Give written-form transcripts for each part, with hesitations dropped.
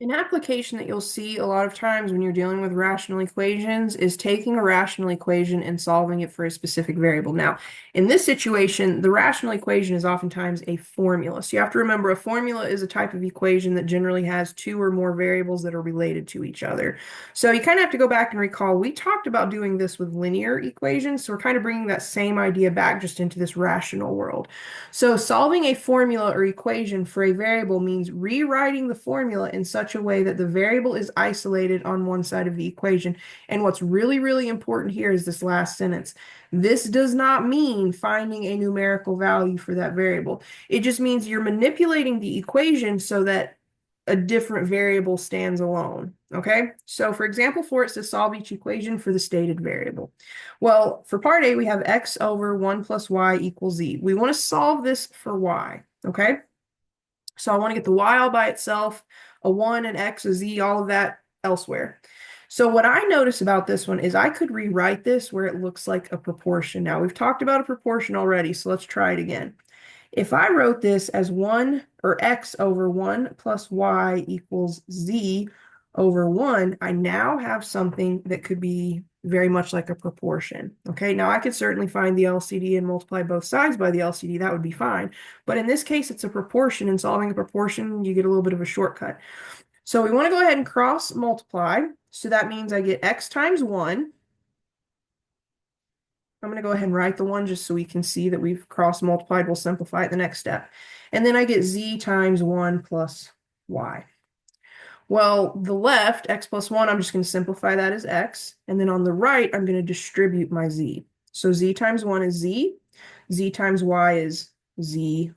An application that you'll see a lot of times when you're dealing with rational equations is taking a rational equation and solving it for a specific variable. Now, in this situation, the rational equation is oftentimes a formula. So you have to remember a formula is a type of equation that generally has two or more variables that are related to each other. So you kind of have to go back and recall, we talked about doing this with linear equations. So we're kind of bringing that same idea back just into this rational world. So solving a formula or equation for a variable means rewriting the formula in such a way that the variable is isolated on one side of the equation. And what's really, really important here is this last sentence. This does not mean finding a numerical value for that variable. It just means you're manipulating the equation so that a different variable stands alone. Okay, so for example, for it says solve each equation for the stated variable. Well, for part A, we have x over 1 plus y equals z. We want to solve this for y. Okay, so I want to get the y all by itself, a 1, an x, a z, all of that elsewhere. So what I notice about this one is I could rewrite this where it looks like a proportion. Now, we've talked about a proportion already, so let's try it again. If I wrote this as 1 or x over 1 plus y equals z over 1, I now have something that could be very much like a proportion. Okay, now I could certainly find the LCD and multiply both sides by the LCD. That would be fine. But in this case, it's a proportion, and solving a proportion, you get a little bit of a shortcut. So we want to go ahead and cross multiply. So that means I get x times 1. I'm going to go ahead and write the 1 just so we can see that we've cross multiplied. We'll simplify it the next step. And then I get z times 1 plus y. Well, the left, x plus 1, I'm just going to simplify that as x. And then on the right, I'm going to distribute my z. So z times 1 is z times y is zy.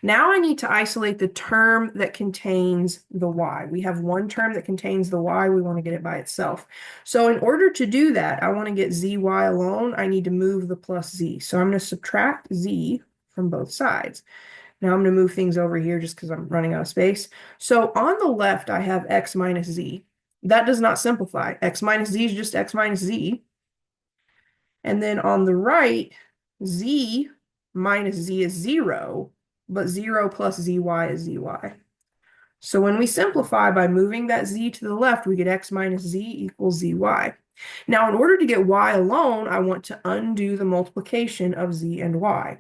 Now I need to isolate the term that contains the y. We have one term that contains the y. We want to get it by itself. So in order to do that, I want to get zy alone. I need to move the plus z. So I'm going to subtract z from both sides. Now I'm going to move things over here just because I'm running out of space. So on the left, I have x minus z. That does not simplify. X minus z is just x minus z. And then on the right, z minus z is 0, but 0 plus zy is zy. So when we simplify by moving that z to the left, we get x minus z equals zy. Now, in order to get y alone, I want to undo the multiplication of z and y.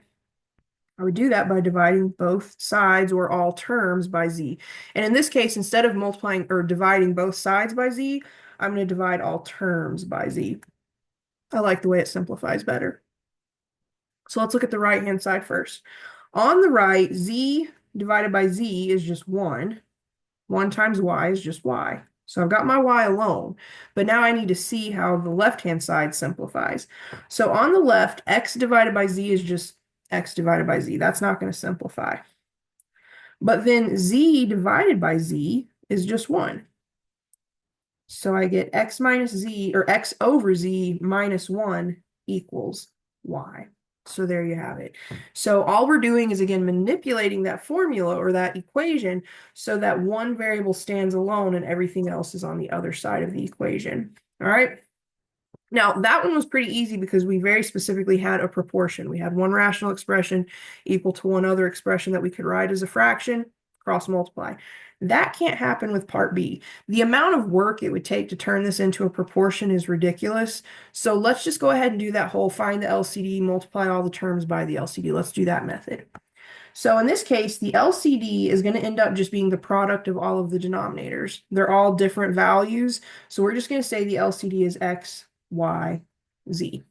I would do that by dividing both sides or all terms by z. And in this case, instead of multiplying or dividing both sides by z, I'm going to divide all terms by z. I like the way it simplifies better. So let's look at the right-hand side first. On the right, z divided by z is just 1. 1 times y is just y. So I've got my y alone, but now I need to see how the left-hand side simplifies. So on the left, x divided by z is just x divided by z. That's not going to simplify. But then z divided by z is just 1. So I get x minus z, or x over z minus 1 equals y. So there you have it. So all we're doing is, again, manipulating that formula or that equation so that one variable stands alone and everything else is on the other side of the equation. All right. Now, that one was pretty easy because we very specifically had a proportion. We had one rational expression equal to one other expression that we could write as a fraction, cross multiply. That can't happen with part B. The amount of work it would take to turn this into a proportion is ridiculous. So let's just go ahead and do that whole find the LCD, multiply all the terms by the LCD. Let's do that method. So in this case, the LCD is going to end up just being the product of all of the denominators. They're all different values. So we're just going to say the LCD is x, y, z.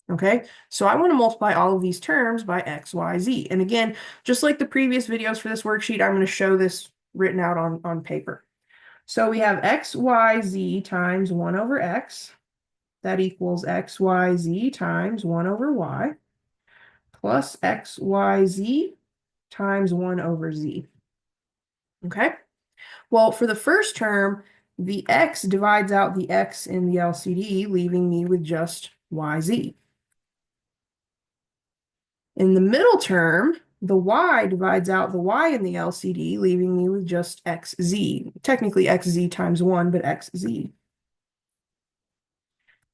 Okay, so I want to multiply all of these terms by x, y, z. And again, just like the previous videos for this worksheet, I'm going to show this written out on paper. So we have x, y, z times 1 over x. That equals x, y, z times 1 over y plus x, y, z times 1 over z. Okay, well, for the first term, the x divides out the x in the LCD, leaving me with just yz. In the middle term, the y divides out the y in the LCD, leaving me with just xz. Technically xz times 1, but xz.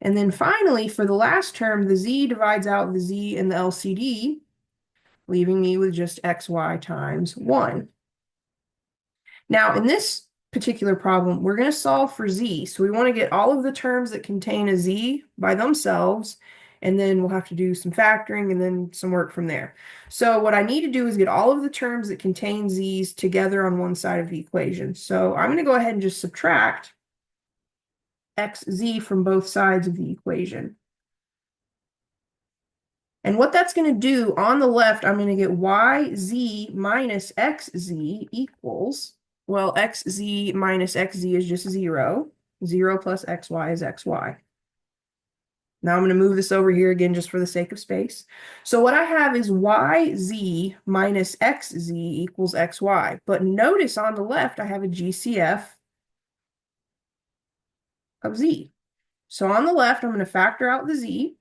And then finally, for the last term, the z divides out the z in the LCD, leaving me with just xy times 1. Now, in this particular problem, we're going to solve for z. So we want to get all of the terms that contain a z by themselves, and then we'll have to do some factoring and then some work from there. So what I need to do is get all of the terms that contain z's together on one side of the equation. So I'm going to go ahead and just subtract xz from both sides of the equation. And what that's going to do on the left, I'm going to get yz minus xz equals, well, xz minus xz is just 0. 0 plus xy is xy. Now I'm going to move this over here again just for the sake of space. So what I have is yz minus xz equals xy. But notice on the left, I have a GCF of z. So on the left, I'm going to factor out the z.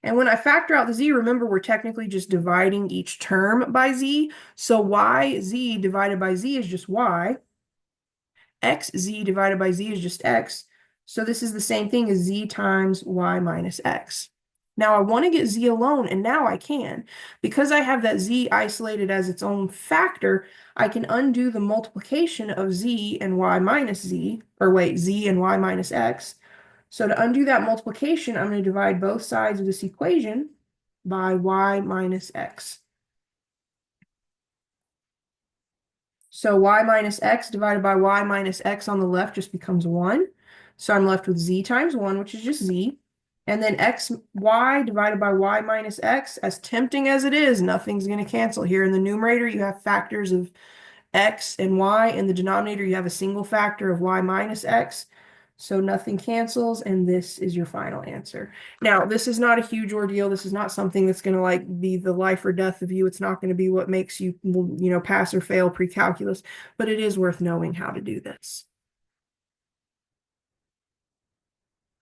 And when I factor out the z, remember we're technically just dividing each term by z. So yz divided by z is just y. Xz divided by z is just x. So this is the same thing as z times y minus x. Now I want to get z alone, and now I can. Because I have that z isolated as its own factor, I can undo the multiplication of z and y minus z, or wait, z and y minus x. So to undo that multiplication, I'm going to divide both sides of this equation by y minus x. So y minus x divided by y minus x on the left just becomes 1. So I'm left with z times 1, which is just z. And then y divided by y minus x, as tempting as it is, nothing's going to cancel. Here in the numerator, you have factors of x and y. In the denominator, you have a single factor of y minus x. So nothing cancels, and this is your final answer. Now, this is not a huge ordeal. This is not something that's going to like be the life or death of you. It's not going to be what makes you, pass or fail pre-calculus, but it is worth knowing how to do this.